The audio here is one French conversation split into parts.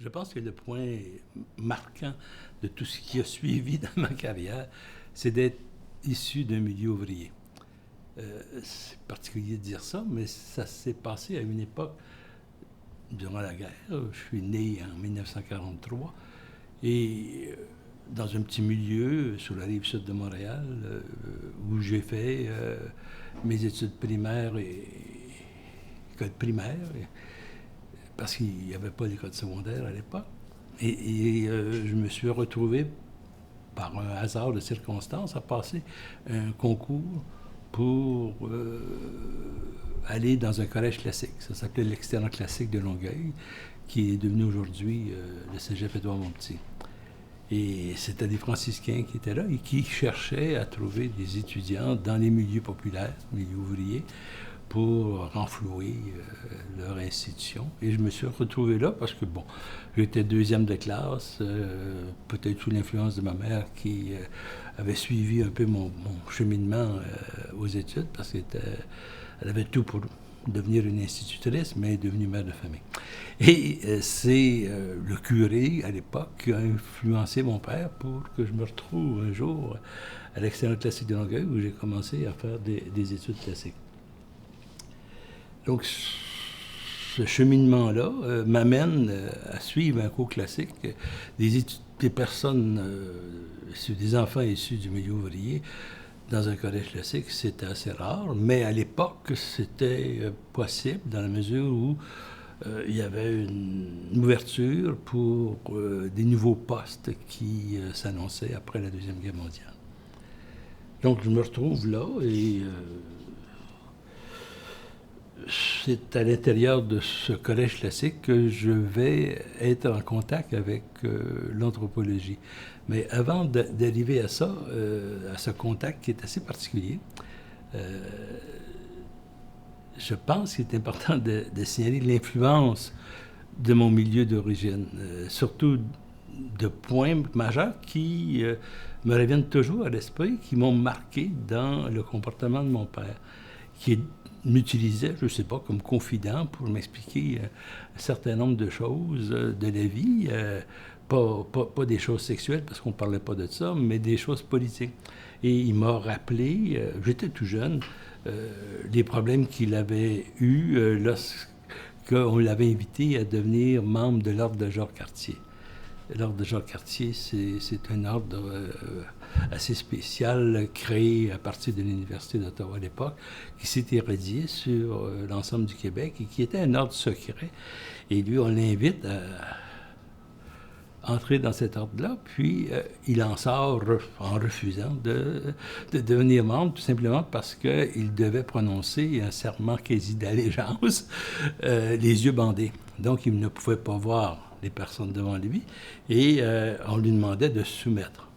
Je pense que le point marquant de tout ce qui a suivi dans ma carrière, c'est d'être issu d'un milieu ouvrier. C'est particulier de dire ça, mais ça s'est passé à une époque durant la guerre. Je suis né en 1943 et dans un petit milieu sur la rive sud de Montréal où j'ai fait mes études primaires et école primaire, parce qu'il n'y avait pas d'école secondaire à l'époque. Et je me suis retrouvé, par un hasard de circonstances, à passer un concours pour aller dans un collège classique. Ça s'appelait l'Externat classique de Longueuil, qui est devenu aujourd'hui le cégep Édouard-Montpetit. Et c'était des franciscains qui étaient là et qui cherchaient à trouver des étudiants dans les milieux populaires, milieux ouvriers, pour renflouer leur institution. Et je me suis retrouvé là parce que, bon, j'étais deuxième de classe, peut-être sous l'influence de ma mère qui avait suivi un peu mon cheminement aux études, parce qu'elle avait tout pour devenir une institutrice, mais elle est devenue mère de famille. Et c'est le curé, à l'époque, qui a influencé mon père pour que je me retrouve un jour à l'Externat classique de Longueuil, où j'ai commencé à faire des études classiques. Donc, ce cheminement-là m'amène à suivre un cours classique. Des personnes, des enfants issus du milieu ouvrier, dans un collège classique, c'était assez rare, mais à l'époque, c'était possible dans la mesure où il y avait une ouverture pour des nouveaux postes qui s'annonçaient après la Deuxième Guerre mondiale. Donc, je me retrouve là et c'est à l'intérieur de ce collège classique que je vais être en contact avec l'anthropologie. Mais avant d'arriver à ça, à ce contact qui est assez particulier, je pense qu'il est important de signaler l'influence de mon milieu d'origine, surtout de points majeurs qui me reviennent toujours à l'esprit, qui m'ont marqué dans le comportement de mon père, qui m'utilisait, je ne sais pas, comme confident pour m'expliquer un certain nombre de choses de la vie, pas des choses sexuelles, parce qu'on ne parlait pas de ça, mais des choses politiques. Et il m'a rappelé, j'étais tout jeune, les problèmes qu'il avait eus lorsqu'on l'avait invité à devenir membre de l'ordre de Jacques-Cartier. L'ordre de Jacques-Cartier, c'est un ordre assez spécial, créé à partir de l'Université d'Ottawa à l'époque, qui s'est éradié sur l'ensemble du Québec et qui était un ordre secret. Et lui, on l'invite à entrer dans cet ordre-là, puis il en sort en refusant de devenir membre, tout simplement parce qu'il devait prononcer un serment quasi d'allégeance, les yeux bandés. Donc, il ne pouvait pas voir les personnes devant lui, et on lui demandait de se soumettre.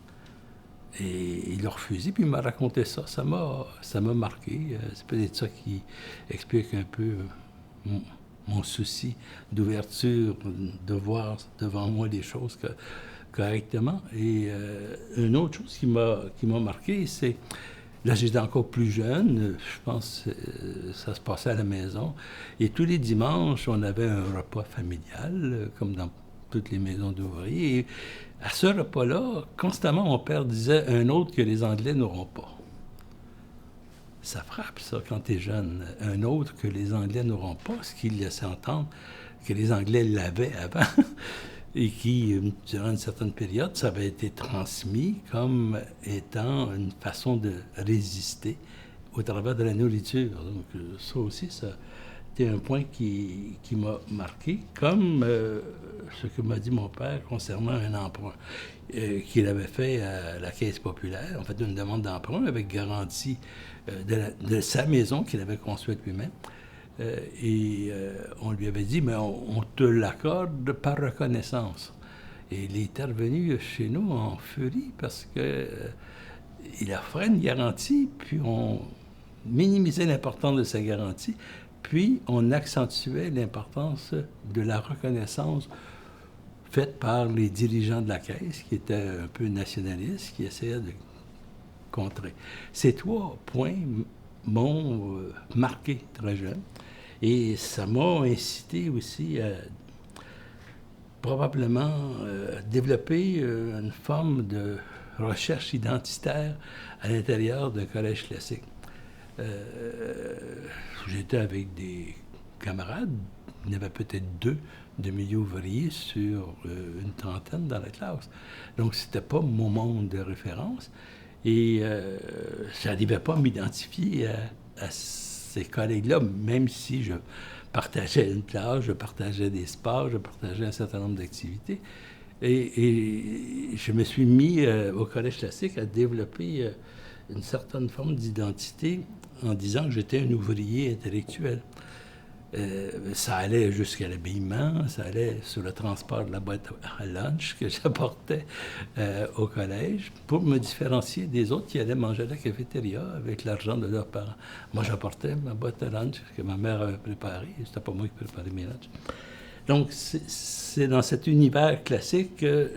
Et il a refusé, puis il m'a raconté ça. Ça m'a marqué. C'est peut-être ça qui explique un peu mon souci d'ouverture, de voir devant moi les choses correctement. Et une autre chose qui m'a marqué, c'est... Là, j'étais encore plus jeune, je pense que ça se passait à la maison. Et tous les dimanches, on avait un repas familial, comme dans toutes les maisons d'ouvriers. Et à ce repas-là, constamment, mon père disait « un autre que les Anglais n'auront pas ». Ça frappe, ça, quand tu es jeune. Un autre que les Anglais n'auront pas, ce qui laissait entendre que les Anglais l'avaient avant. Et qui, durant une certaine période, ça avait été transmis comme étant une façon de résister au travers de la nourriture. Donc ça aussi, ça a été un point qui m'a marqué, comme ce que m'a dit mon père concernant un emprunt qu'il avait fait à la Caisse populaire, en fait une demande d'emprunt avec garantie de sa maison qu'il avait construite lui-même. On lui avait dit, mais on te l'accorde par reconnaissance. Et il est revenu chez nous en furie parce que il offrait une garantie, puis on minimisait l'importance de sa garantie, puis on accentuait l'importance de la reconnaissance faite par les dirigeants de la Caisse, qui étaient un peu nationalistes, qui essayaient de contrer. Ces 3 points m'ont marqué très jeune. Et ça m'a incité aussi à probablement développé une forme de recherche identitaire à l'intérieur d'un collège classique. J'étais avec des camarades, il y en avait peut-être 2 de milieu ouvrier sur une trentaine dans la classe. Donc, c'était pas mon monde de référence. Et je n'arrivais pas à m'identifier à ces collègues-là, même si je partageais une classe, je partageais des sports, je partageais un certain nombre d'activités. Et je me suis mis au Collège classique à développer une certaine forme d'identité en disant que j'étais un ouvrier intellectuel. Ça allait jusqu'à l'habillement, ça allait sur le transport de la boîte à lunch que j'apportais au collège pour me différencier des autres qui allaient manger à la cafétéria avec l'argent de leurs parents. Moi, j'apportais ma boîte à lunch que ma mère avait préparée. C'était pas moi qui préparais mes lunchs. Donc, c'est dans cet univers classique que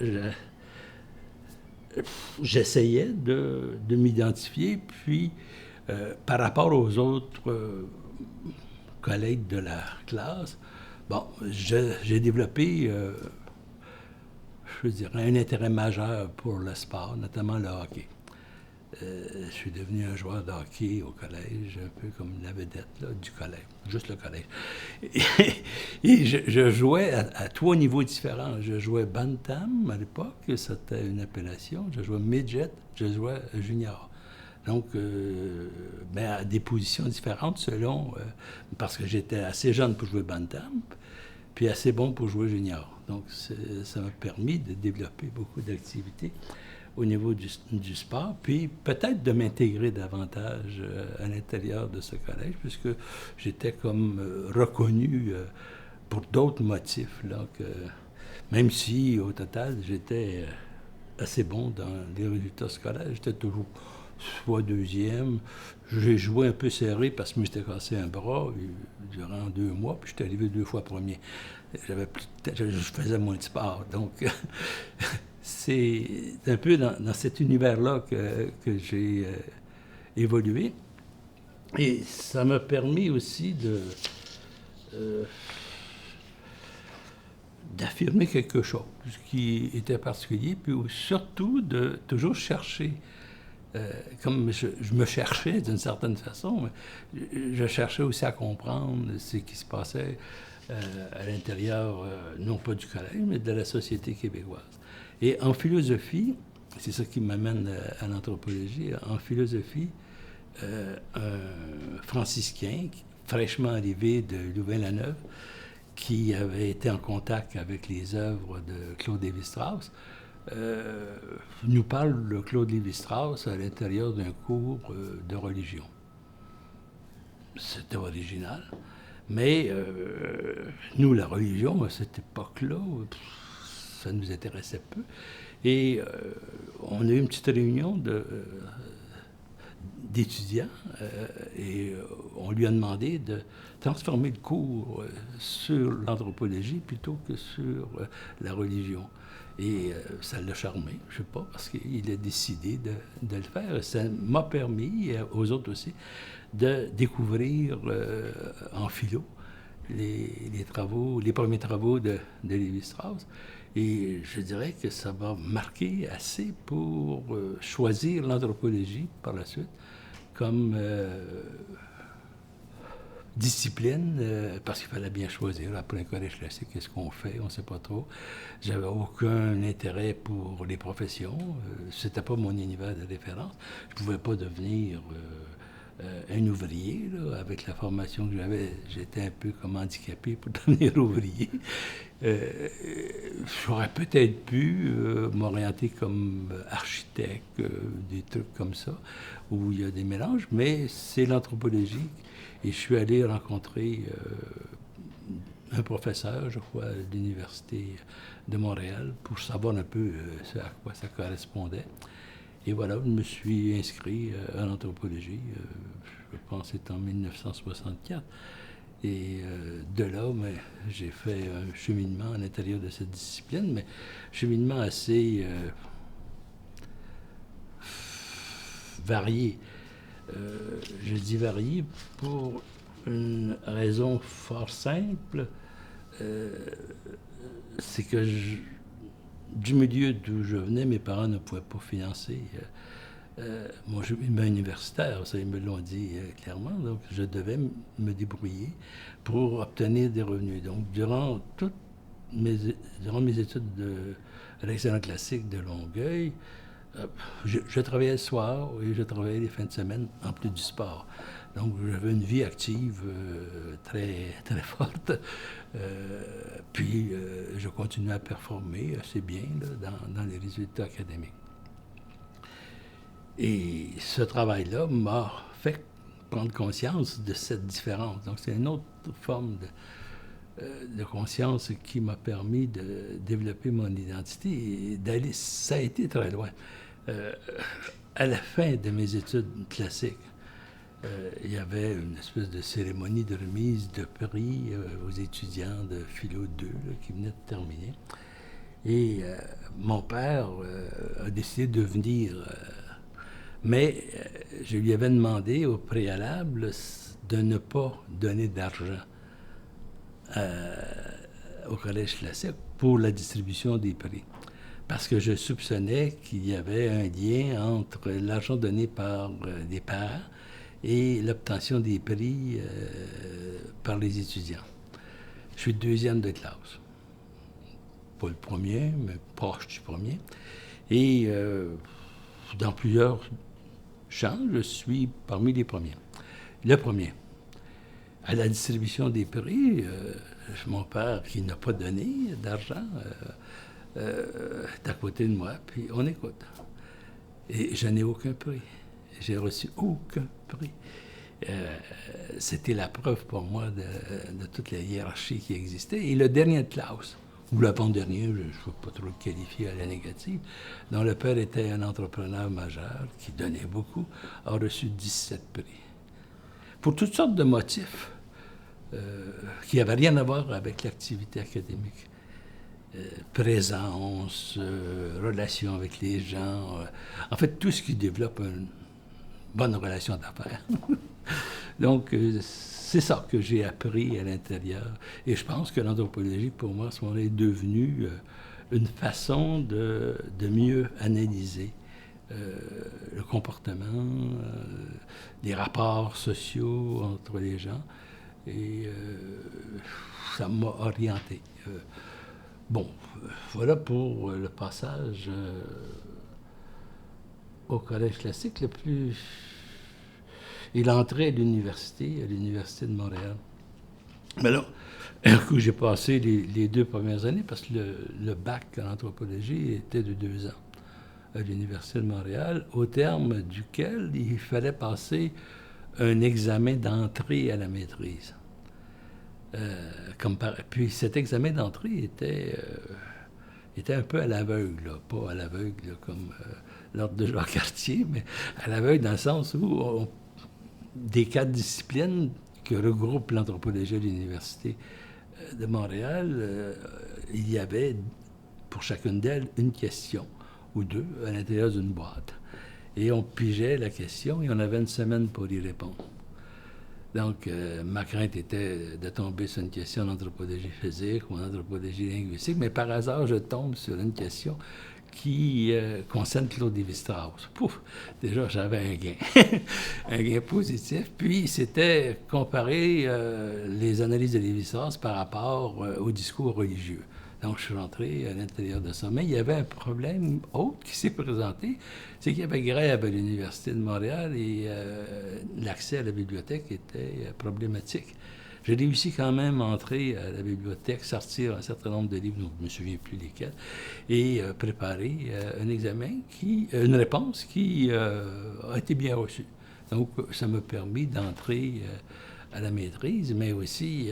j'essayais de m'identifier, puis par rapport aux autres collègues de la classe, bon, j'ai développé, je dirais, un intérêt majeur pour le sport, notamment le hockey. Je suis devenu un joueur de hockey au collège, un peu comme la vedette là, du collège, juste le collège. Et je jouais à 3 niveaux différents. Je jouais bantam à l'époque, c'était une appellation. Je jouais midget, je jouais junior. Donc, à des positions différentes selon... parce que j'étais assez jeune pour jouer bantam, puis assez bon pour jouer junior. Donc, ça m'a permis de développer beaucoup d'activités au niveau du sport, puis peut-être de m'intégrer davantage à l'intérieur de ce collège, puisque j'étais comme reconnu pour d'autres motifs, là, que, même si, au total, j'étais assez bon dans les résultats scolaires. J'étais toujours soit deuxième. J'ai joué un peu serré parce que je m'étais cassé un bras durant 2 mois, puis j'étais arrivé 2 fois premier. Je faisais moins de sport, donc c'est un peu dans cet univers-là que j'ai évolué. Et ça m'a permis aussi d'affirmer quelque chose qui était particulier, puis surtout de toujours chercher. Comme je me cherchais d'une certaine façon, je cherchais aussi à comprendre ce qui se passait à l'intérieur, non pas du collège, mais de la société québécoise. Et en philosophie, c'est ça qui m'amène à l'anthropologie, en philosophie, un franciscain fraîchement arrivé de Louvain-la-Neuve, qui avait été en contact avec les œuvres de Claude Lévi-Strauss, nous parle de Claude Lévi-Strauss à l'intérieur d'un cours de religion. C'était original. Mais nous, la religion, à cette époque-là, ça nous intéressait peu. Et on a eu une petite réunion d'étudiants et on lui a demandé de transformer le cours sur l'anthropologie plutôt que sur la religion. Et ça l'a charmé, je ne sais pas, parce qu'il a décidé de le faire. Ça m'a permis, aux autres aussi, de découvrir en philo les premiers travaux de Lévi-Strauss. Et je dirais que ça m'a marqué assez pour choisir l'anthropologie par la suite comme discipline, parce qu'il fallait bien choisir. Après un collège classique, qu'est-ce qu'on fait? On ne sait pas trop. J'avais aucun intérêt pour les professions. C'était pas mon univers de référence. Je pouvais pas devenir un ouvrier. Là, avec la formation que j'avais, j'étais un peu comme handicapé pour devenir ouvrier. J'aurais peut-être pu m'orienter comme architecte, des trucs comme ça, où il y a des mélanges, mais c'est l'anthropologie. Et je suis allé rencontrer un professeur, je crois, de l'Université de Montréal, pour savoir un peu à quoi ça correspondait. Et voilà, je me suis inscrit à l'anthropologie, je pense que c'était en 1964. Et de là, j'ai fait un cheminement à l'intérieur de cette discipline, mais cheminement assez varié. Je dis varié pour une raison fort simple. c'est que du milieu d'où je venais, mes parents ne pouvaient pas financer mon chemin universitaire, ça, ils me l'ont dit clairement, donc je devais me débrouiller pour obtenir des revenus. Donc, durant mes études à l'excellent classique de Longueuil, je travaillais le soir et je travaillais les fins de semaine en plus du sport. Donc, j'avais une vie active très, très forte. Puis, je continuais à performer assez bien là, dans les résultats académiques. Et ce travail-là m'a fait prendre conscience de cette différence. Donc, c'est une autre forme de conscience qui m'a permis de développer mon identité et d'aller. Ça a été très loin. À la fin de mes études classiques, il y avait une espèce de cérémonie de remise de prix aux étudiants de Philo 2 là, qui venaient de terminer. Et mon père a décidé de venir. Mais je lui avais demandé au préalable de ne pas donner d'argent au Collège classique pour la distribution des prix. Parce que je soupçonnais qu'il y avait un lien entre l'argent donné par les parents et l'obtention des prix par les étudiants. Je suis le deuxième de classe. Pas le premier, mais proche du premier. Et dans plusieurs champs, je suis parmi les premiers. Le premier. À la distribution des prix, mon père, qui n'a pas donné d'argent, est à côté de moi, puis on écoute. Et je n'ai aucun prix. J'ai reçu aucun prix. C'était la preuve pour moi de toute la hiérarchie qui existait. Et le dernier de classe, ou l'avant-dernier, je ne veux pas trop le qualifier à la négative, dont le père était un entrepreneur majeur qui donnait beaucoup, a reçu 17 prix. Pour toutes sortes de motifs qui n'avaient rien à voir avec l'activité académique. Présence, relation avec les gens, en fait, tout ce qui développe une bonne relation d'affaires. Donc, c'est ça que j'ai appris à l'intérieur. Et je pense que l'anthropologie, pour moi, à ce moment-là, est devenue une façon de mieux analyser le comportement, les rapports sociaux entre les gens. Et ça m'a orienté. Bon, voilà pour le passage au collège classique le plus... Et l'entrée à l'université de Montréal. Mais là, un coup, j'ai passé les 2 premières années parce que le bac en anthropologie était de 2 ans à l'Université de Montréal, au terme duquel il fallait passer un examen d'entrée à la maîtrise. Puis cet examen d'entrée était un peu à l'aveugle, là. Pas à l'aveugle comme l'ordre de Jacques Cartier, mais à l'aveugle dans le sens où des 4 disciplines que regroupe l'anthropologie à l'Université de Montréal, il y avait pour chacune d'elles une question ou 2 à l'intérieur d'une boîte. Et on pigeait la question et on avait une semaine pour y répondre. Donc, ma crainte était de tomber sur une question en anthropologie physique ou en anthropologie linguistique, mais par hasard, je tombe sur une question qui concerne Claude Lévi-Strauss. Pouf! Déjà, j'avais un gain, un gain positif. Puis, c'était comparer les analyses de Lévi-Strauss par rapport au discours religieux. Donc, je suis rentré à l'intérieur de ça. Mais il y avait un problème autre qui s'est présenté, c'est qu'il y avait grève à l'Université de Montréal et l'accès à la bibliothèque était problématique. J'ai réussi quand même à entrer à la bibliothèque, sortir un certain nombre de livres, donc je ne me souviens plus lesquels, et préparer un examen, une réponse qui a été bien reçue. Donc, ça m'a permis d'entrer à la maîtrise, mais aussi,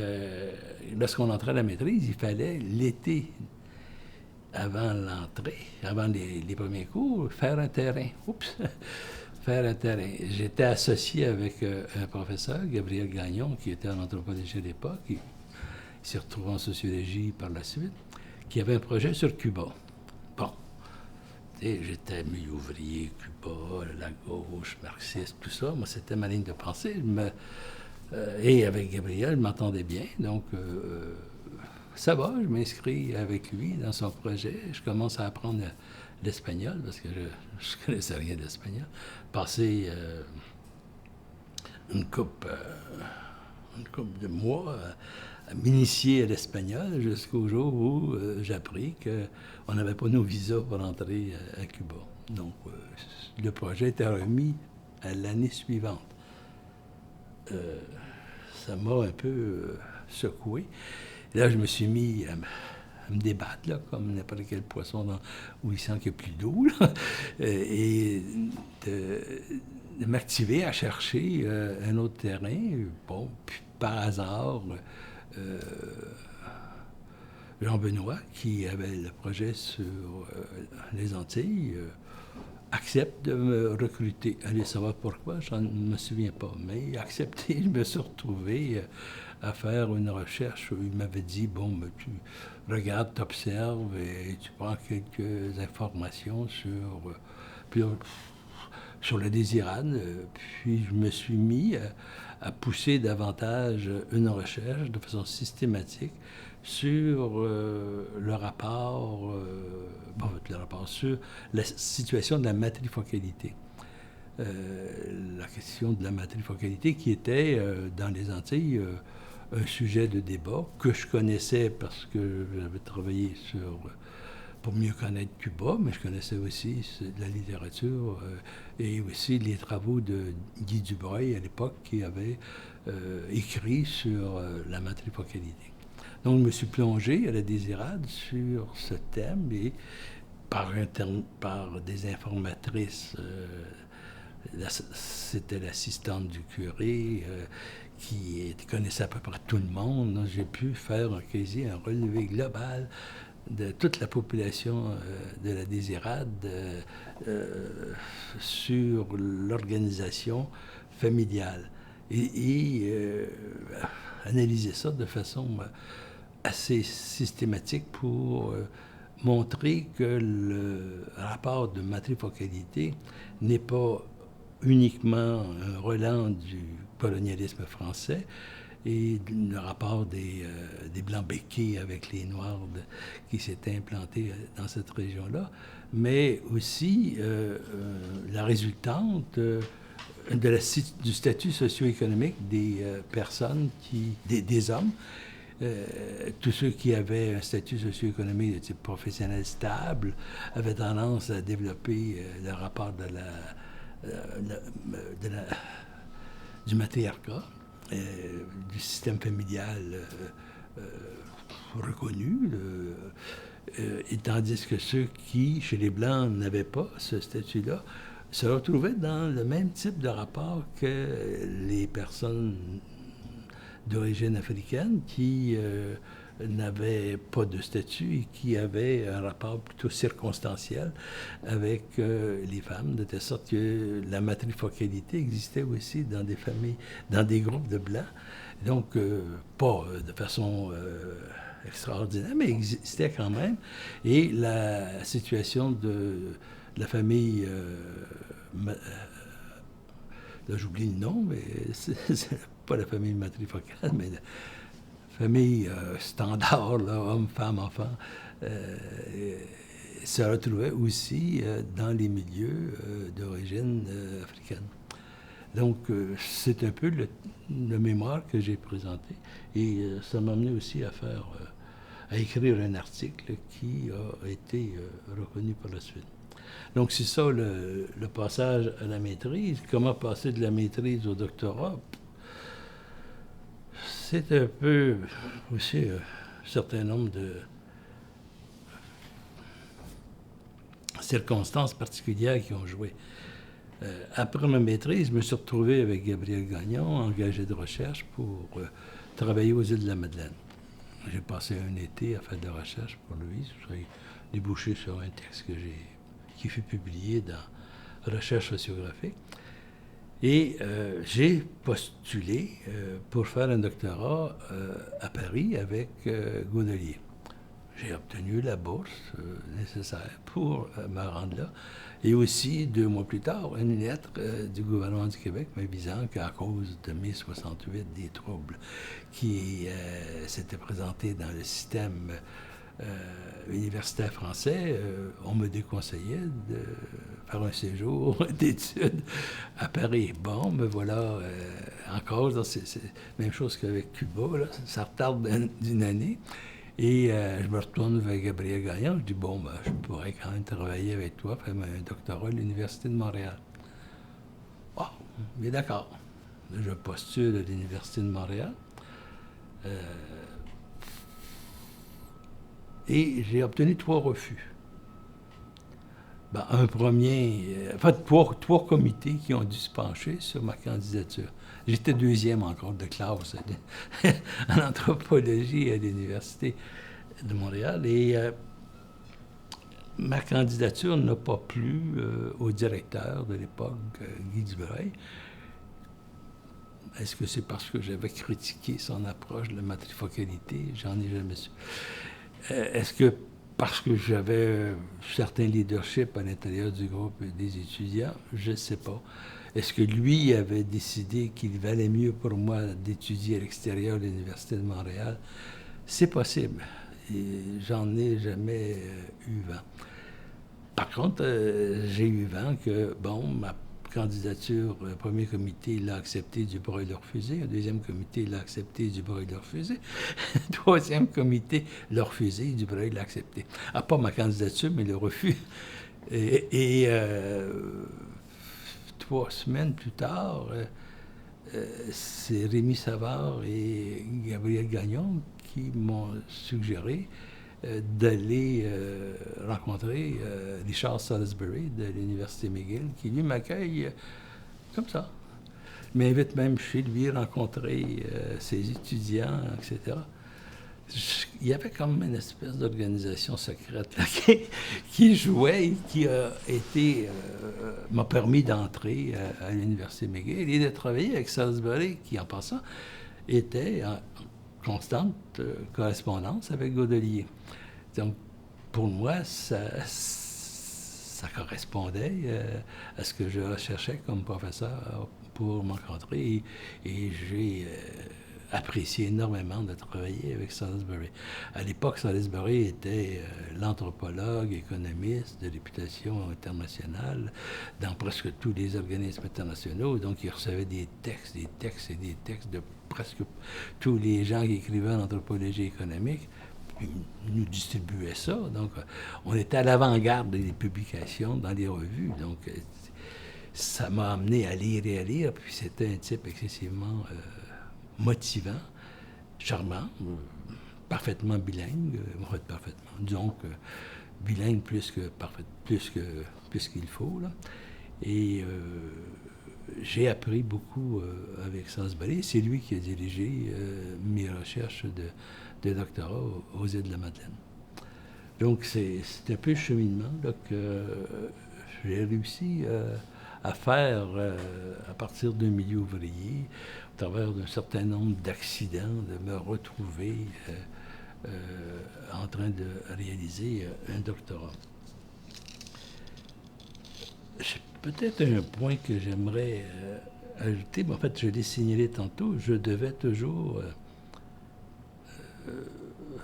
lorsqu'on entrait à la maîtrise, il fallait l'été, avant l'entrée, avant les premiers cours, faire un terrain. Oups! Faire un terrain. J'étais associé avec un professeur, Gabriel Gagnon, qui était en anthropologie à l'époque, il s'est retrouvé en sociologie par la suite, qui avait un projet sur Cuba. Bon, j'étais milieu ouvrier, Cuba, la gauche, marxiste, tout ça. Moi, c'était ma ligne de pensée. Et avec Gabriel, je m'entendais bien. Donc, ça va, je m'inscris avec lui dans son projet. Je commence à apprendre l'espagnol parce que je ne connaissais rien d'espagnol. Passer une couple de mois à m'initier à l'espagnol jusqu'au jour où j'ai appris qu'on n'avait pas nos visas pour entrer à Cuba. Donc, le projet était remis à l'année suivante. Ça m'a un peu secoué. Et là, je me suis mis à me débattre, là, comme n'importe quel poisson où il sent qu'il n'y a plus d'eau, et de m'activer à chercher un autre terrain. Bon, puis par hasard, Jean-Benoît, qui avait le projet sur les Antilles, accepte de me recruter. Allez savoir pourquoi, je ne me souviens pas, mais accepté, je me suis retrouvé à faire une recherche. Il m'avait dit, bon, ben, tu regardes, tu observes et tu prends quelques informations sur la désirade. Puis je me suis mis à pousser davantage une recherche de façon systématique sur le rapport sur la situation de la matrifocalité. La question de la matrifocalité qui était, dans les Antilles, un sujet de débat que je connaissais parce que j'avais travaillé pour mieux connaître Cuba, mais je connaissais aussi la littérature et aussi les travaux de Guy Dubreuil à l'époque qui avait écrit sur la matrifocalité. Donc, je me suis plongé à la désirade sur ce thème et par des informatrices, c'était l'assistante du curé qui connaissait à peu près tout le monde. Donc, j'ai pu faire un relevé global de toute la population de la désirade sur l'organisation familiale et analyser ça de façon assez systématique pour montrer que le rapport de matrifocalité n'est pas uniquement un relent du colonialisme français et le rapport des Blancs béquets avec les Noirs qui s'étaient implantés dans cette région-là, mais aussi la résultante du statut socio-économique des personnes, des hommes, tous ceux qui avaient un statut socio-économique de type professionnel stable avaient tendance à développer le rapport du matriarcat, du système familial reconnu, et tandis que ceux qui, chez les Blancs, n'avaient pas ce statut-là, se retrouvaient dans le même type de rapport que les personnes d'origine africaine qui n'avaient pas de statut et qui avaient un rapport plutôt circonstanciel avec les femmes, de telle sorte que la matrifocalité existait aussi dans des familles, dans des groupes de Blancs. Donc, pas de façon extraordinaire, mais existait quand même. Et la situation de la famille... là, j'oublie le nom, mais c'est pas la famille matrifocale, mais la famille standard, là, hommes, femmes, enfants, se retrouvait aussi dans les milieux d'origine africaine. Donc, c'est un peu le mémoire que j'ai présenté. Et ça m'a amené aussi à écrire un article qui a été reconnu par la suite. Donc, c'est ça le passage à la maîtrise. Comment passer de la maîtrise au doctorat? C'est un peu aussi un certain nombre de circonstances particulières qui ont joué. Après ma maîtrise, je me suis retrouvé avec Gabriel Gagnon, engagé de recherche pour travailler aux îles de la Madeleine. J'ai passé un été à faire de la recherche pour lui. J'ai débouché sur un texte qui fut publié dans Recherche sociographique. Et j'ai postulé pour faire un doctorat à Paris avec Godelier. j'ai obtenu la bourse nécessaire pour me rendre là. Et aussi, 2 mois plus tard, une lettre du gouvernement du Québec m'avisant qu'à cause de mai 68, des troubles qui s'étaient présentés dans le système universitaire français, on me déconseillait de faire un séjour d'études à Paris. Bon, me voilà encore, c'est la même chose qu'avec Cuba, là, ça retarde d'une année. Et je me retourne vers Gabriel Gagnon, je dis, bon, ben, je pourrais quand même travailler avec toi, faire un doctorat à l'Université de Montréal. Ah, mais d'accord. Je postule à l'Université de Montréal. Et j'ai obtenu 3 refus. Ben, un premier, en fait, trois comités qui ont dû se pencher sur ma candidature. J'étais deuxième encore de classe en anthropologie à l'Université de Montréal. Et ma candidature n'a pas plu au directeur de l'époque, Guy Dubreuil. Est-ce que c'est parce que j'avais critiqué son approche de la matrifocalité? J'en ai jamais su. Est-ce que parce que j'avais certains leaderships à l'intérieur du groupe des étudiants? Je ne sais pas. Est-ce que lui avait décidé qu'il valait mieux pour moi d'étudier à l'extérieur de l'Université de Montréal? C'est possible. Et j'en ai jamais eu vent. Par contre, j'ai eu vent que, bon, ma candidature, le premier comité l'a accepté, du bruit l'a refusé. Le deuxième comité l'a accepté, du bruit l'a refusé. Le troisième comité l'a refusé, du bruit l'a accepté. Ah, pas ma candidature, mais le refus. Et 3 semaines plus tard, c'est Rémi Savard et Gabriel Gagnon qui m'ont suggéré d'aller rencontrer Richard Salisbury de l'Université McGill, qui lui m'accueille comme ça. Il m'invite même chez lui rencontrer ses étudiants, etc. Il y avait comme une espèce d'organisation secrète là, qui jouait et qui m'a permis d'entrer à l'Université McGill et de travailler avec Salisbury, qui, en passant, était en constante correspondance avec Godelier. Donc, pour moi, ça correspondait à ce que je recherchais comme professeur pour m'encontrer. Et j'ai apprécié énormément de travailler avec Salisbury. À l'époque, Salisbury était l'anthropologue, économiste de réputation internationale dans presque tous les organismes internationaux. Donc, il recevait des textes et des textes de presque tous les gens qui écrivaient en anthropologie économique. Il nous distribuait ça. Donc, on était à l'avant-garde des publications dans les revues. Donc, ça m'a amené à lire et à lire. Puis, c'était un type excessivement motivant, charmant, parfaitement bilingue, disons que bilingue plus qu'il faut, là. Et j'ai appris beaucoup avec Salisbury. C'est lui qui a dirigé mes recherches de doctorat aux îles de la Madeleine. Donc, c'est un peu le cheminement là, que j'ai réussi à faire à partir d'un milieu ouvrier, à travers d'un certain nombre d'accidents, de me retrouver en train de réaliser un doctorat. J'ai peut-être un point que j'aimerais ajouter, mais en fait, je l'ai signalé tantôt, je devais toujours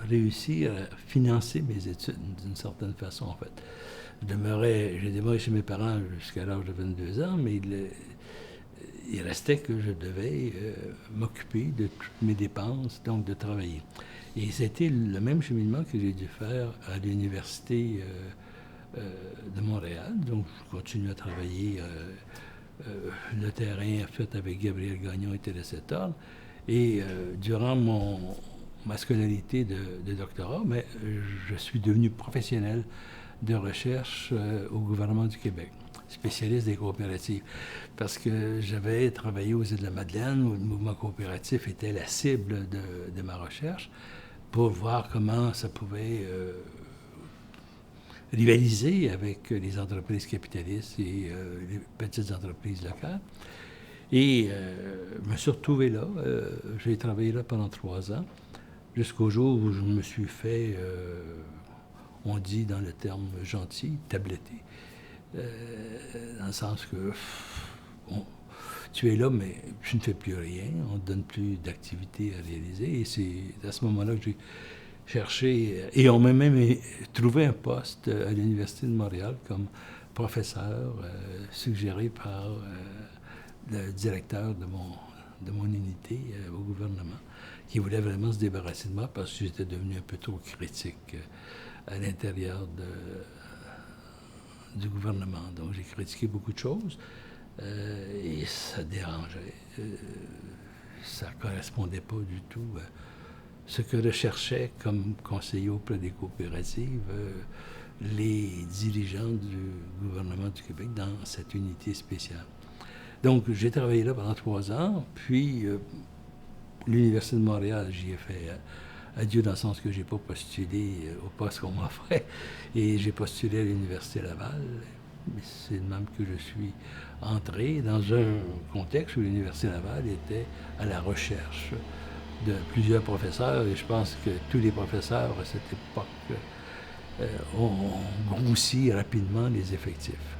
réussir à financer mes études d'une certaine façon, en fait. J'ai demeuré chez mes parents jusqu'à l'âge de 22 ans, mais il restait que je devais m'occuper de toutes mes dépenses, donc de travailler. Et c'était le même cheminement que j'ai dû faire à l'Université de Montréal. Donc, je continue à travailler le terrain fait avec Gabriel Gagnon et Thérèse Settle. Et durant ma scolarité de doctorat, mais je suis devenu professionnel de recherche au gouvernement du Québec, spécialiste des coopératives, parce que j'avais travaillé aux îles de la Madeleine, où le mouvement coopératif était la cible de ma recherche, pour voir comment ça pouvait rivaliser avec les entreprises capitalistes et les petites entreprises locales. Et je me suis retrouvé là. J'ai travaillé là pendant 3 ans. jusqu'au jour où je me suis fait, on dit dans le terme gentil, tabletter. Dans le sens que tu es là, mais tu ne fais plus rien, on ne te donne plus d'activité à réaliser. Et c'est à ce moment-là que j'ai cherché, et on m'a même trouvé un poste à l'Université de Montréal comme professeur, suggéré par le directeur de mon unité au gouvernement, qui voulait vraiment se débarrasser de moi parce que j'étais devenu un peu trop critique à l'intérieur du gouvernement. Donc j'ai critiqué beaucoup de choses et ça dérangeait. Ça ne correspondait pas du tout à ce que recherchaient comme conseiller auprès des coopératives les dirigeants du gouvernement du Québec dans cette unité spéciale. Donc j'ai travaillé là pendant 3 ans, puis l'Université de Montréal, j'y ai fait adieu dans le sens que je n'ai pas postulé au poste qu'on m'offrait et j'ai postulé à l'Université Laval. C'est de même que je suis entré dans un contexte où l'Université Laval était à la recherche de plusieurs professeurs et je pense que tous les professeurs à cette époque ont grossi rapidement les effectifs.